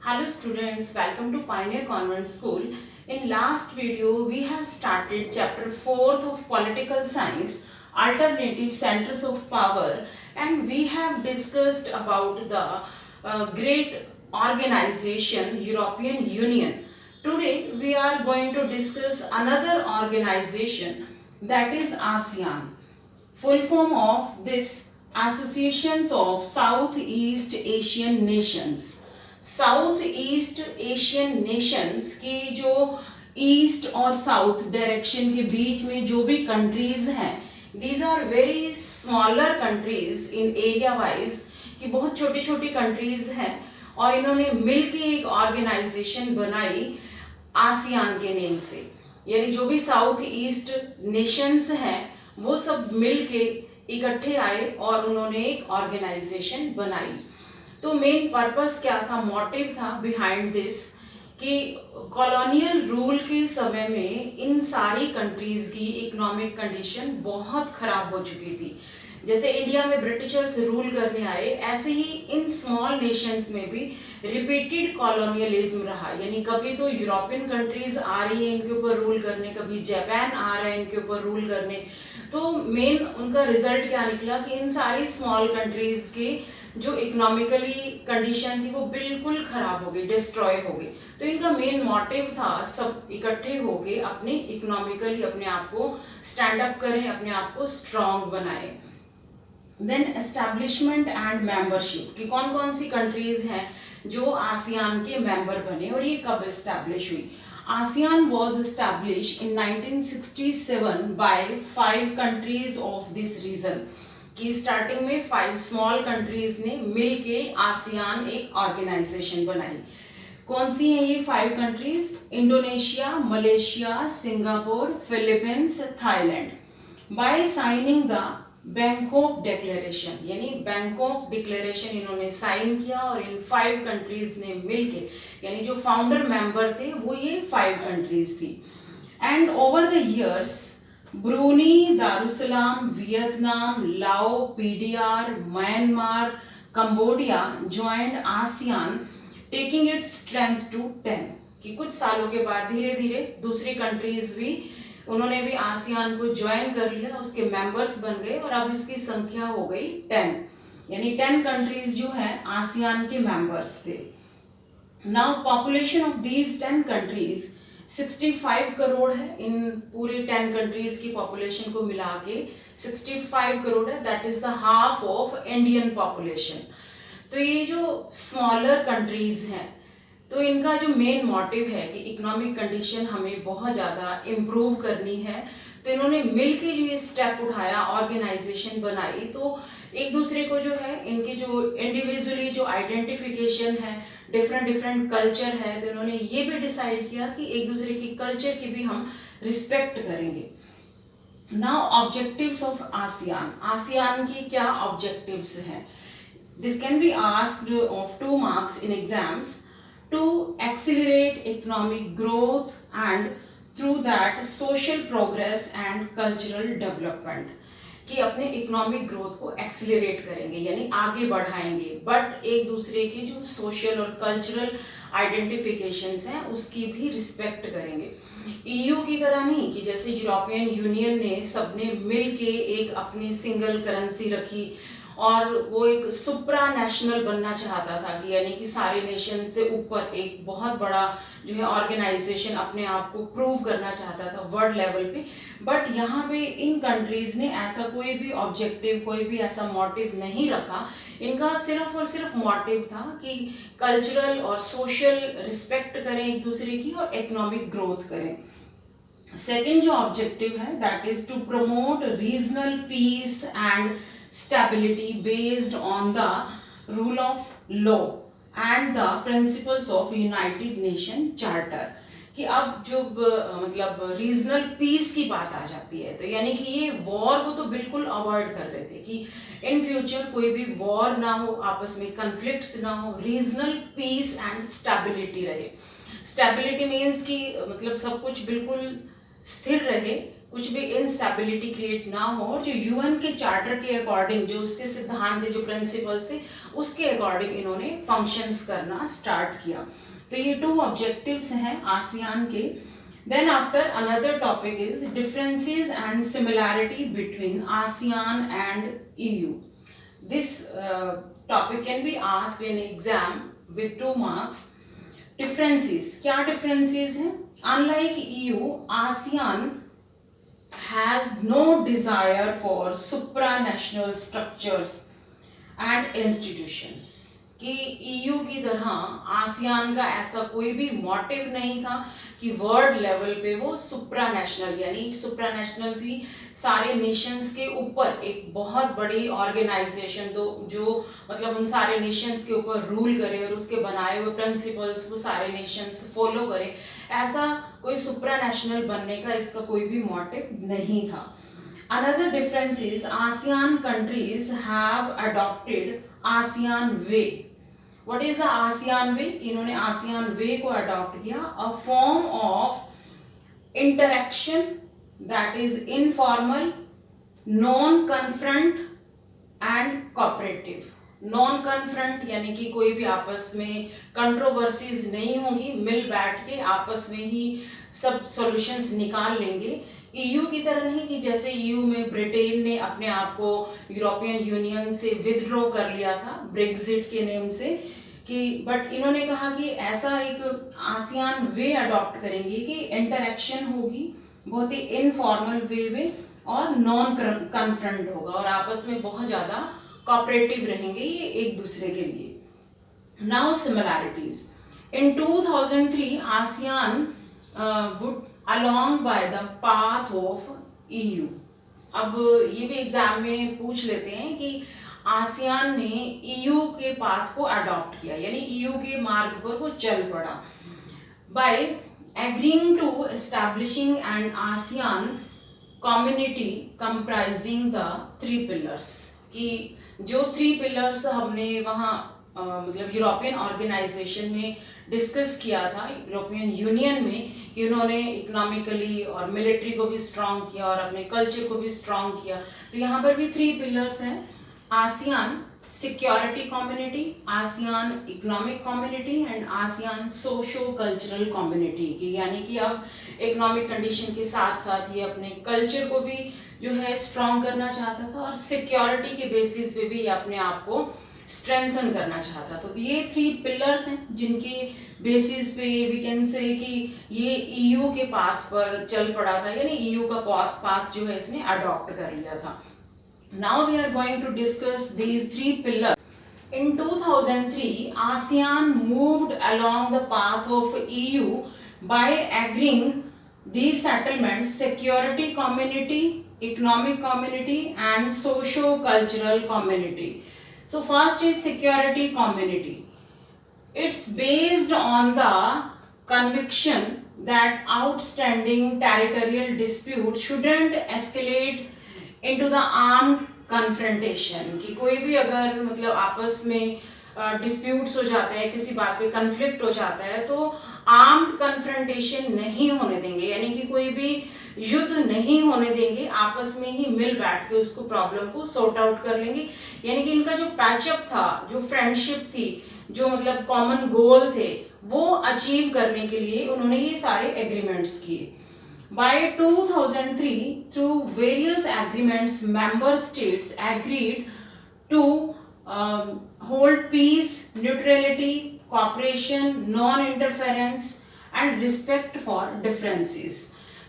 Hello students, welcome to Pioneer Convent School. In last video, we have started chapter 4th of Political Science, Alternative Centers of Power, and we have discussed about the great organization, European Union. Today, we are going to discuss another organization, that is ASEAN. Full form of this Associations of Southeast Asian Nations. South east Asian Nations की जो east और south direction के बीच में जो भी countries हैं, these are very smaller countries in area wise, कि बहुत छोटी छोटी कंट्रीज हैं और इन्होंने मिलके एक ऑर्गेनाइजेशन बनाई आसियान के नेम से। यानी जो भी साउथ ईस्ट नेशंस हैं वो सब मिलके इकट्ठे आए और उन्होंने एक ऑर्गेनाइजेशन बनाई। तो मेन पर्पस क्या था, मोटिव था बिहाइंड दिस, कि कॉलोनियल रूल के समय में इन सारी कंट्रीज की इकोनॉमिक कंडीशन बहुत खराब हो चुकी थी। जैसे इंडिया में ब्रिटिशर्स रूल करने आए, ऐसे ही इन स्मॉल नेशंस में भी रिपीटेड कॉलोनियलिज्म रहा। यानी कभी तो यूरोपियन कंट्रीज आ रही है इनके ऊपर रूल करने, कभी जापान आ रहा है इनके ऊपर रूल करने। तो मेन उनका रिजल्ट क्या निकला कि इन सारी स्मॉल कंट्रीज के जो इकोनॉमिकली कंडीशन थी वो बिल्कुल खराब हो गई, डिस्ट्रॉय हो गई। तो इनका मेन मोटिव था सब इकट्ठे होके अपने इकोनॉमिकली अपने आप को स्टैंड अप करें, अपने आप को स्ट्रॉन्ग बनाएं। देन एस्टैब्लिशमेंट एंड मेंबरशिप, कि कौन कौन सी कंट्रीज हैं जो आसियान के मेंबर बने और ये कब एस्टैब्लिश हुई। ASEAN was established in 1967 by 5 countries of this region, कि स्टार्टिंग में 5 स्मॉल कंट्रीज ने मिलके आसियान एक ऑर्गेनाइजेशन बनाई। कौन सी हैं ये 5 countries? Indonesia, Malaysia, Singapore, Philippines, Thailand. By signing the Bangkok declaration, यानी बैंकॉक डिक्लेरेशन इन्होंने साइन किया और इन 5 कंट्रीज ने मिलके, यानी जो फाउंडर मेंबर थे वो ये 5 कंट्रीज थी। And over the years Brunei, Darussalam, Vietnam, Lao, PDR, Myanmar, Cambodia joined ASEAN, taking its strength to 10, कि कुछ सालों के बाद धीरे धीरे दूसरी कंट्रीज भी उन्होंने भी आसियान को ज्वाइन कर लिया, उसके मेंबर्स बन गए और अब इसकी संख्या हो गई 10, यानी 10 कंट्रीज जो है आसियान के मेंबर्स थे। Now population of these 10 countries 65 crore है। इन पूरी 10 कंट्रीज की पॉपुलेशन को मिला के 65 करोड़ है, that is the half of Indian population. तो ये जो स्मॉलर कंट्रीज हैं, तो इनका जो मेन मोटिव है कि इकोनॉमिक कंडीशन हमें बहुत ज़्यादा इम्प्रूव करनी है, तो इन्होंने मिलके जो ये स्टेप उठाया, ऑर्गेनाइजेशन बनाई, तो एक दूसरे को जो है इनकी जो इंडिविजुअली जो आइडेंटिफिकेशन है, डिफरेंट कल्चर है, तो इन्होंने ये भी डिसाइड किया कि एक दूसरे की कल्चर की भी हम रिस्पेक्ट करेंगे। Now objectives of ASEAN, ASEAN की क्या ऑब्जेक्टिव्स हैं? This can be asked of 2 marks in exams. To accelerate economic growth and through that social progress and cultural development, कि अपने इकोनॉमिक ग्रोथ को एक्सीलरेट करेंगे यानी आगे बढ़ाएंगे, बट एक दूसरे की जो सोशल और कल्चरल आइडेंटिफिकेशंस हैं उसकी भी रिस्पेक्ट करेंगे। ईयू की तरह नहीं कि जैसे यूरोपियन यूनियन ने सबने मिलके एक अपनी सिंगल करेंसी रखी और वो एक सुप्रा नेशनल बनना चाहता था, कि यानी कि सारे नेशन से ऊपर एक बहुत बड़ा जो है ऑर्गेनाइजेशन अपने आप को प्रूव करना चाहता था वर्ल्ड लेवल पे। बट यहाँ पे इन कंट्रीज ने ऐसा कोई भी ऑब्जेक्टिव, कोई भी ऐसा मोटिव नहीं रखा। इनका सिर्फ और सिर्फ मोटिव था कि कल्चरल और सोशल रिस्पेक्ट करें एक दूसरे की और इकोनॉमिक ग्रोथ करें। सेकेंड जो ऑब्जेक्टिव है that is to promote regional peace and stability based on the rule of law and the principles of United Nations Charter, कि अब जो मतलब रीजनल पीस की बात आ जाती है, तो यानी कि ये वॉर को तो बिल्कुल अवॉइड कर रहे थे कि इन फ्यूचर कोई भी वॉर ना हो, आपस में कन्फ्लिक्ट्स ना हो, रीजनल पीस एंड स्टेबिलिटी रहे। स्टेबिलिटी मीन्स कि मतलब सब कुछ बिल्कुल स्थिर रहे, कुछ भी इंस्टेबिलिटी क्रिएट ना हो, और जो यूएन के चार्टर के अकॉर्डिंग, जो उसके सिद्धांत थे, जो प्रिंसिपल्स थे, उसके अकॉर्डिंग इन्होंने फंक्शंस करना स्टार्ट किया। तो ये 2 ऑब्जेक्टिव्स हैं आसियान के। Then after another topic is differences and similarity between ASEAN and EU. This topic can be asked in exam with 2 marks. Differences, क्या डिफरेंसेस हैं? Unlike EU, ASEAN has no desire for supranational structures and institutions। कि EU की तरह ASEAN का ऐसा कोई भी motive नहीं था कि वर्ल्ड लेवल पे वो सुप्रानेशनल, यानी सुप्रानेशनल थी सारे नेशंस के ऊपर एक बहुत बड़ी ऑर्गेनाइजेशन, तो जो मतलब उन सारे नेशंस के ऊपर रूल करे और उसके बनाए हुए प्रिंसिपल्स को सारे नेशंस फॉलो करे, ऐसा कोई सुप्रानेशनल बनने का इसका कोई भी मोटिव नहीं था। Another difference is ASEAN countries have adopted ASEAN way। What is the ASEAN way? इन्होंने ASEAN way को अडॉप्ट किया, a form of interaction that is informal, non-confront and cooperative। Non confront यानी कि कोई भी आपस में कंट्रोवर्सीज नहीं होंगी, मिल बैठ के आपस में ही सब सॉल्यूशंस निकाल लेंगे। ईयू की तरह नहीं कि जैसे ईयू में ब्रिटेन ने अपने आप को यूरोपियन यूनियन से विदड्रॉ कर लिया था ब्रेक्जिट के नेम से, कि बट इन्होंने कहा कि ऐसा एक आसियान वे अडॉप्ट करेंगे कि इंटरेक्शन होगी बहुत ही इनफॉर्मल वे में और नॉन कन्फ्रंट होगा और आपस में बहुत ज़्यादा कोऑपरेटिव रहेंगे ये एक दूसरे के लिए। Now similarities, in 2003 ASEAN would along by the path of EU. अब ये भी एग्जाम में पूछ लेते हैं कि आसियान ने ईयू के पाथ को अडॉप्ट किया, यानी ईयू के मार्ग पर वो चल पड़ा। By agreeing to establishing an ASEAN community comprising the 3 pillars, कि जो 3 पिलर्स हमने वहाँ मतलब यूरोपियन ऑर्गेनाइजेशन में डिस्कस किया था, यूरोपियन यूनियन में, कि उन्होंने इकोनॉमिकली और मिलिट्री को भी स्ट्रॉन्ग किया और अपने कल्चर को भी स्ट्रॉन्ग किया। तो यहाँ पर भी 3 पिलर्स हैं, ASEAN security community, ASEAN economic community and ASEAN socio cultural community की, यानी कि अब इकोनॉमिक कंडीशन के साथ साथ ये अपने कल्चर को भी जो है स्ट्रॉन्ग करना चाहता था और सिक्योरिटी के बेसिस पे भी अपने आप को स्ट्रेंथन करना चाहता था। तो ये 3 पिलर्स हैं जिनके बेसिस पे वी कैन से कि ये ईयू के पाथ पर चल पड़ा था, यानी ईयू का पाथ जो है इसने अडॉप्ट कर लिया था। Now we are going to discuss these 3 pillars. In 2003, ASEAN moved along the path of EU by agreeing these settlements security community, economic community and socio-cultural community. So first is security community. It's based on the conviction that outstanding territorial disputes shouldn't escalate into the armed confrontation। कि कोई भी अगर मतलब आपस में disputes हो जाते हैं, किसी बात पे कन्फ्लिक्ट हो जाता है, तो आर्म्ड कन्फ्रंटेशन नहीं होने देंगे, यानी कि कोई भी युद्ध नहीं होने देंगे, आपस में ही मिल बैठ के उसको प्रॉब्लम को सॉर्ट आउट कर लेंगे। यानी कि इनका जो पैचअप था, जो फ्रेंडशिप थी, जो मतलब कॉमन गोल थे, वो अचीव करने के लिए उन्होंने ये सारे एग्रीमेंट्स किए। By 2003, through various agreements, member states agreed to hold peace, neutrality, cooperation, non-interference and respect for differences।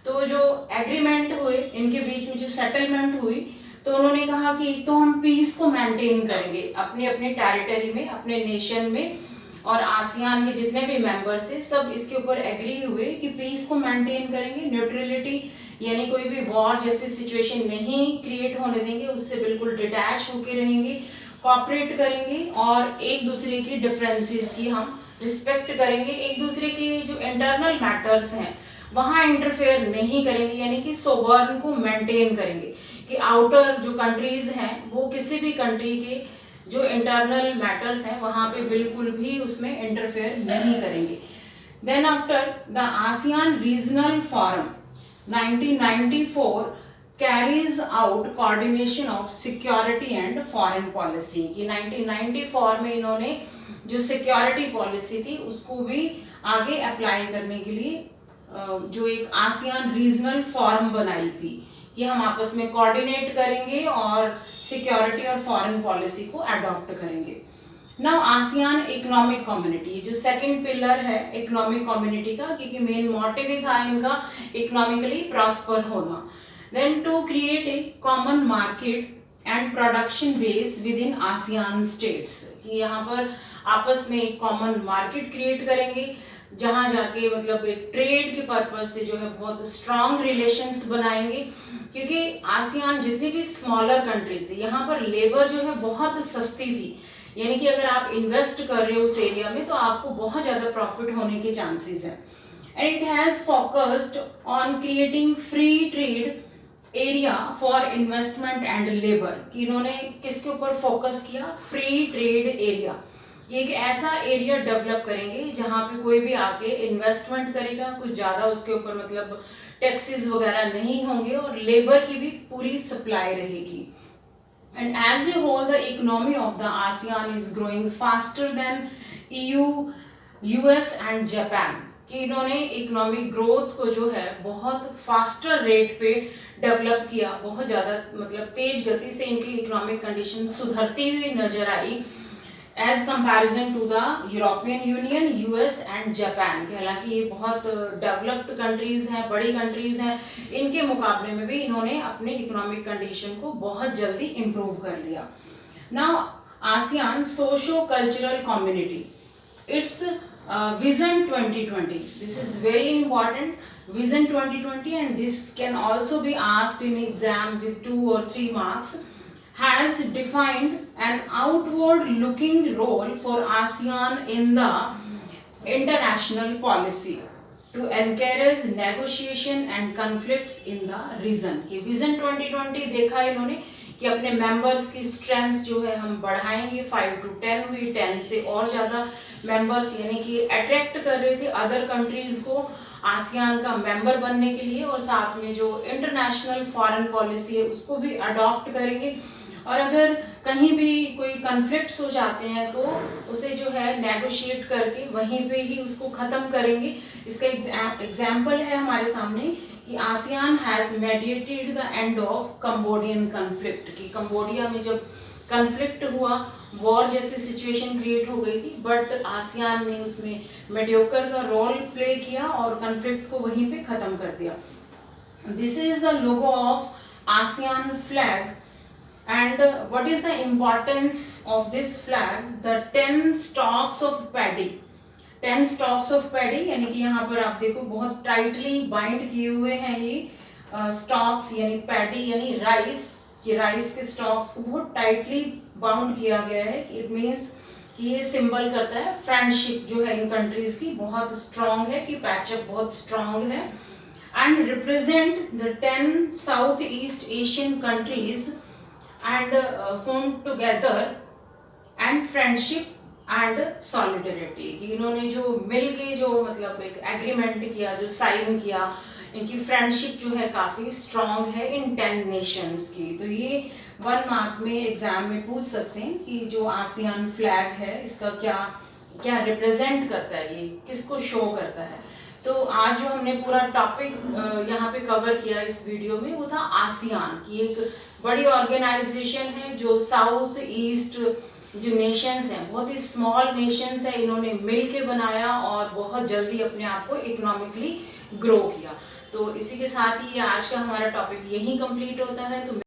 तो जो एग्रीमेंट हुए, इनके बीच में जो सेटलमेंट हुई, तो उन्होंने कहा कि तो हम पीस को मेंटेन करेंगे अपने अपने टेरिटरी में, अपने नेशन में, और आसियान के जितने भी मेंबर्स थे सब इसके ऊपर एग्री हुए कि पीस को मेंटेन करेंगे, न्यूट्रलिटी यानी कोई भी वॉर जैसी सिचुएशन नहीं क्रिएट होने देंगे, उससे बिल्कुल डिटैच होकर रहेंगे, कोऑपरेट करेंगे और एक दूसरे की डिफरेंसेस की हम रिस्पेक्ट करेंगे, एक दूसरे के जो इंटरनल मैटर्स हैं वहाँ इंटरफेयर नहीं करेंगे, यानी कि सोवर्न को मेंटेन करेंगे कि आउटर जो कंट्रीज हैं वो किसी भी कंट्री के जो इंटरनल मैटर्स हैं वहाँ पे बिल्कुल भी उसमें इंटरफेयर नहीं करेंगे। Then after the ASEAN regional forum 1994 carries out coordination of security and foreign policy, कि 1994 में इन्होंने जो सिक्योरिटी पॉलिसी थी उसको भी आगे अप्लाई करने के लिए जो एक आसियान रीजनल फोरम बनाई थी कि हम आपस में कोऑर्डिनेट करेंगे और सिक्योरिटी और फॉरेन पॉलिसी को अडॉप्ट करेंगे। नाउ आसियान इकोनॉमिक कम्युनिटी, जो सेकंड पिलर है इकोनॉमिक कम्युनिटी का, क्योंकि मेन मोटिव ही था इनका इकोनॉमिकली प्रॉस्पर होना। Then to create a common market and production base within ASEAN states, कि यहाँ पर आपस में एक कॉमन मार्केट क्रिएट करेंगे जहाँ जाके मतलब एक ट्रेड के पर्पज से जो है बहुत स्ट्रॉन्ग रिलेशंस बनाएंगे, क्योंकि आसियान जितनी भी स्मॉलर कंट्रीज थी यहाँ पर लेबर जो है बहुत सस्ती थी, यानी कि अगर आप इन्वेस्ट कर रहे हो उस एरिया में तो आपको बहुत ज़्यादा प्रॉफिट होने के चांसेस हैं। And it has focused on creating free trade area for investment and labour, कि इन्होंने किसके ऊपर फोकस किया, फ्री ट्रेड एरिया, कि एक ऐसा एरिया डेवलप करेंगे जहाँ पे कोई भी आके इन्वेस्टमेंट करेगा, कुछ ज़्यादा उसके ऊपर मतलब टैक्सेस वगैरह नहीं होंगे और लेबर की भी पूरी सप्लाई रहेगी। And as a whole, the economy of the ASEAN is growing faster than EU, US and Japan, कि इन्होंने इकोनॉमिक ग्रोथ को जो है बहुत फास्टर रेट पे डेवलप किया, बहुत ज़्यादा मतलब तेज गति से इनकी इकोनॉमिक कंडीशन सुधरती हुई नजर आई as comparison to the European Union, US and Japan. हालांकि ये बहुत डेवलप्ड कंट्रीज हैं, बड़ी कंट्रीज हैं, इनके मुकाबले में भी इन्होंने अपने इकोनॉमिक कंडीशन को बहुत जल्दी इम्प्रूव कर लिया। Now ASEAN socio cultural community, it's vision 2020, this is very important, vision 2020, and this can also be asked in exam with 2 or 3 marks, has defined an outward looking role for ASEAN in the international policy to encourage negotiation and conflicts in the region, कि vision 2020 देखा इन्होंने कि अपने members की strength जो है हम बढ़ाएंगे, 5 to 10 हुई, 10 से और ज़्यादा मेंबर्स, यानी कि अट्रैक्ट कर रहे थे अदर कंट्रीज़ को आसियान का मेंबर बनने के लिए, और साथ में जो इंटरनेशनल फॉरेन पॉलिसी है उसको भी अडॉप्ट करेंगे, और अगर कहीं भी कोई कन्फ्लिक्ट्स हो जाते हैं तो उसे जो है नेगोशिएट करके वहीं पे ही उसको ख़त्म करेंगे। इसका एग्जाम्पल है हमारे सामने कि ASEAN has mediated the end of Cambodian conflict, कि कंबोडिया में जब कन्फ्लिक्ट हुआ, वॉर जैसी सिचुएशन क्रिएट हो गई थी, बट आसियान ने उसमें मेडियोकर का रोल प्ले किया और कन्फ्लिक्ट को वहीं पे ख़त्म कर दिया। This is the logo of ASEAN flag, and what is the importance of this flag? The 10 stalks of paddy, 10 stalks of paddy, यानी कि यहाँ पर आप देखो बहुत टाइटली बाइंड किए हुए हैं ये स्टॉक्स, यानी पैडी यानी राइस, कि राइस के स्टॉक्स को बहुत टाइटली बाउंड किया गया है। इट मीन्स कि ये सिंबल करता है फ्रेंडशिप जो है इन कंट्रीज की बहुत स्ट्रांग है, कि पैचअप बहुत स्ट्रांग है, and represent the 10 south east Asian countries and formed together and friendship and solidarity, कि इन्होंने जो मिल के जो मतलब एक एग्रीमेंट किया, जो साइन किया, इनकी फ्रेंडशिप जो है काफ़ी स्ट्रॉन्ग है इन 10 नेशंस की। तो ये 1 मार्क में एग्जाम में पूछ सकते हैं कि जो आसियान फ्लैग है इसका क्या क्या रिप्रेजेंट करता है, ये किसको शो करता है। तो आज जो हमने पूरा टॉपिक यहाँ पे कवर किया इस वीडियो में वो था आसियान, की एक बड़ी ऑर्गेनाइजेशन है जो साउथ ईस्ट जो नेशंस हैं, बहुत ही स्मॉल नेशंस है, इन्होंने मिल के बनाया और बहुत जल्दी अपने आप को इकोनॉमिकली ग्रो किया। तो इसी के साथ ही आज का हमारा टॉपिक यहीं कंप्लीट होता है। तो